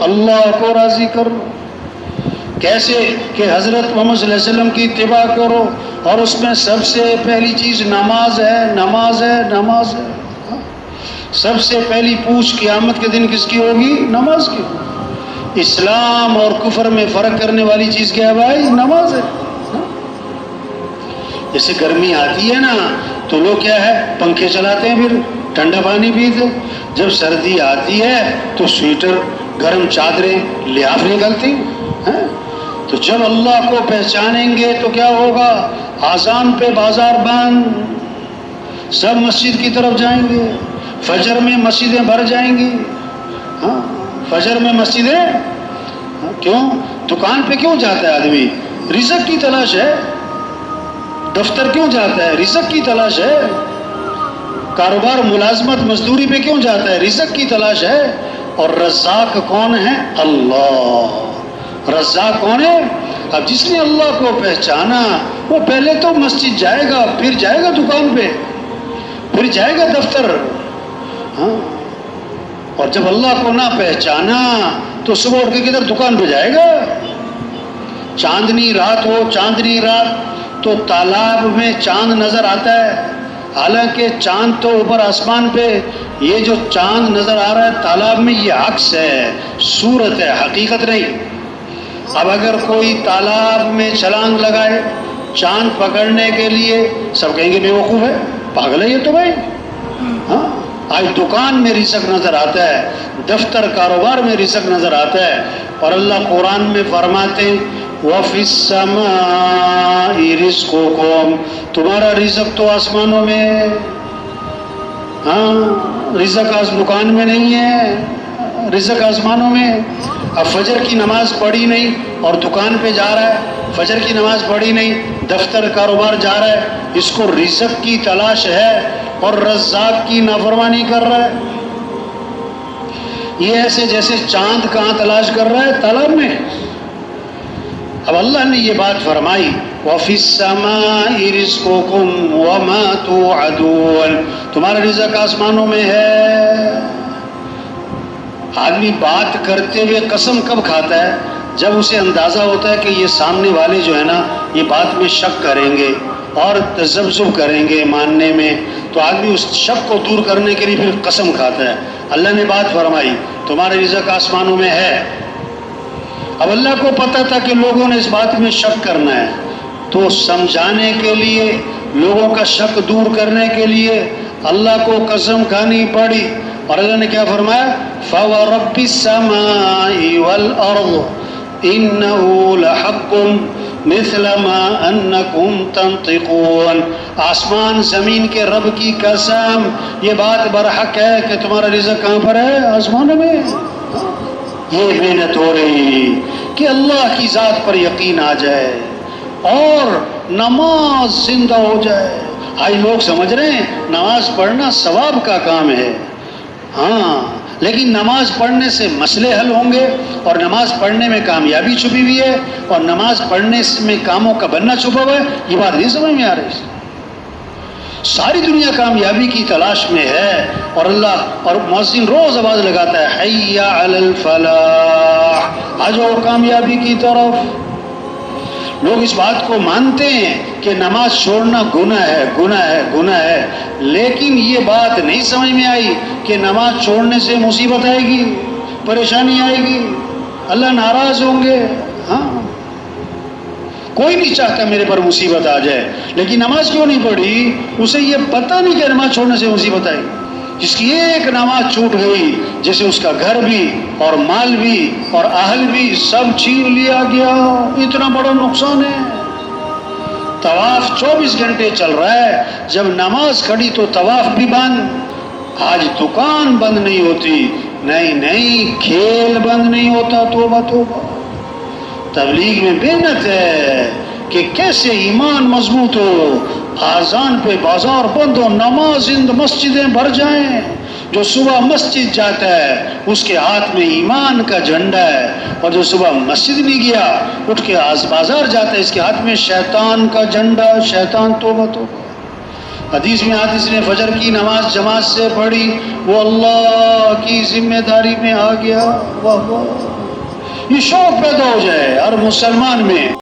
اللہ کو راضی کر لو. کیسے کہ حضرت محمد صلی اللہ علیہ وسلم کی اتباع کرو، اور اس میں سب سے پہلی چیز نماز ہے. نماز ہے، نماز ہے. سب سے پہلی پوچھ قیامت کے دن کس کی ہوگی؟ نماز کی. اسلام اور کفر میں فرق کرنے والی چیز کیا ہے بھائی؟ نماز ہے. جیسے گرمی آتی ہے نا تو لوگ کیا ہے، پنکھے چلاتے ہیں، پھر ٹھنڈا پانی پیتے. جب سردی آتی ہے تو سویٹر، گرم چادریں، لحاف نکلتی ہیں. تو جب اللہ کو پہچانیں گے تو کیا ہوگا؟ آذان پہ بازار بند، سب مسجد کی طرف جائیں گے. فجر میں مسجدیں بھر جائیں گی. ہاں، فجر میں مسجدیں. کیوں؟ دکان پہ کیوں جاتا ہے آدمی؟ رزق کی تلاش ہے. دفتر کیوں جاتا ہے؟ رزق کی تلاش ہے. کاروبار، ملازمت، مزدوری پہ کیوں جاتا ہے؟ رزق کی تلاش ہے. اور رزاق کون ہے؟ اللہ. رزاق کون ہے؟ اب جس نے اللہ کو پہچانا وہ پہلے تو مسجد جائے گا، پھر جائے گا دکان پہ، پھر جائے گا دفتر. ہاں، اور جب اللہ کو نہ پہچانا تو صبح اٹھ کے کدھر؟ دکان پہ جائے گا. چاندنی رات ہو، چاندنی رات تو تالاب میں چاند نظر آتا ہے، حالانکہ چاند تو اوپر آسمان پہ. یہ جو چاند نظر آ رہا ہے تالاب میں، یہ عکس ہے، صورت ہے، حقیقت نہیں. اب اگر کوئی تالاب میں چھلانگ لگائے چاند پکڑنے کے لیے، سب کہیں گے بے وقوف ہے، پاگل ہے یہ تو بھائی. ہاں، آج دکان میں رزق نظر آتا ہے، دفتر کاروبار میں رزق نظر آتا ہے. اور اللہ قرآن میں فرماتے ہیں وَفِي السَّمَاءِ رِزْقُكُمْ، تمہارا رزق تو آسمانوں میں. ہاں، رزق دکان میں نہیں ہے، رزق آسمانوں میں. اب فجر کی نماز پڑھی نہیں اور دکان پہ جا رہا ہے، فجر کی نماز پڑھی نہیں، دفتر کاروبار جا رہا ہے، اس کو رزق کی تلاش ہے اور رزاق کی نافرمانی کر رہا ہے. یہ ایسے جیسے چاند کہاں تلاش کر رہا ہے؟ تالاب میں. اب اللہ نے یہ بات فرمائی وَفِي السَّمَاءِ رِزْقُكُمْ وَمَا تُوعَدُونَ، تمہارا رزق آسمانوں میں ہے. آدمی بات کرتے ہوئے قسم کب کھاتا ہے؟ جب اسے اندازہ ہوتا ہے کہ یہ سامنے والے جو ہے نا یہ بات میں شک کریں گے اور تذبذب کریں گے ماننے میں، تو آدمی اس شک کو دور کرنے کے لیے پھر قسم کھاتا ہے. اللہ نے بات فرمائی تمہارا رزق آسمانوں میں ہے. اب اللہ کو پتہ تھا کہ لوگوں نے اس بات میں شک کرنا ہے، تو سمجھانے کے لیے، لوگوں کا شک دور کرنے کے لیے اللہ کو قسم کھانی پڑی. اور اللہ نے کیا فرمایا؟ فَوَرَبِّ السَّمَاءِ وَالْأَرْضِ إِنَّهُ لَحَقٌّ مِثْلَ مَا أَنَّكُمْ تَنطِقُونَ، آسمان زمین کے رب کی قسم، یہ بات برحق ہے کہ تمہارا رزق کہاں پر ہے؟ آسمانوں میں. یہ محنت ہو رہی کہ اللہ کی ذات پر یقین آ جائے اور نماز زندہ ہو جائے. آج لوگ سمجھ رہے ہیں نماز پڑھنا ثواب کا کام ہے. ہاں، لیکن نماز پڑھنے سے مسئلے حل ہوں گے، اور نماز پڑھنے میں کامیابی چھپی ہوئی ہے، اور نماز پڑھنے میں کاموں کا بننا چھپا ہوا ہے. یہ بات نہیں سمجھ میں آ رہی. ساری دنیا کامیابی کی تلاش میں ہے، اور اللہ اور مؤذن روز آواز لگاتا ہے حی علی الفلاح، آ جاؤ کامیابی کی طرف. لوگ اس بات کو مانتے ہیں کہ نماز چھوڑنا گناہ ہے، گناہ ہے، گناہ ہے، لیکن یہ بات نہیں سمجھ میں آئی کہ نماز چھوڑنے سے مصیبت آئے گی، پریشانی آئے گی، اللہ ناراض ہوں گے. ہاں، کوئی نہیں چاہتا میرے پر مصیبت آ جائے، لیکن نماز کیوں نہیں پڑھی؟ اسے یہ پتہ نہیں کہ نماز چھوڑنے سے مصیبت آئے گی. جس کی ایک نماز چھوٹ گئی جیسے اس کا گھر بھی اور مال بھی اور اہل بھی سب چھین لیا گیا. اتنا بڑا نقصان ہے. طواف 24 گھنٹے چل رہا ہے، جب نماز کھڑی تو طواف بھی بند. آج دکان بند نہیں ہوتی، نہیں کھیل بند نہیں ہوتا. توبہ توبہ. تبلیغ میں محنت ہے کہ کیسے ایمان مضبوط ہو، آذان پہ بازار بند ہو، نماز مسجدیں بھر جائیں. جو صبح مسجد جاتا ہے اس کے ہاتھ میں ایمان کا جھنڈا ہے، اور جو صبح مسجد نہیں گیا اٹھ کے بازار جاتا ہے اس کے ہاتھ میں شیطان کا جھنڈا. شیطان. توبہ توبہ. حدیث میں جس نے فجر کی نماز جماعت سے پڑھی وہ اللہ کی ذمہ داری میں آ گیا. واہ واہ، یہ شوق پیدا ہو جائے ہر مسلمان میں.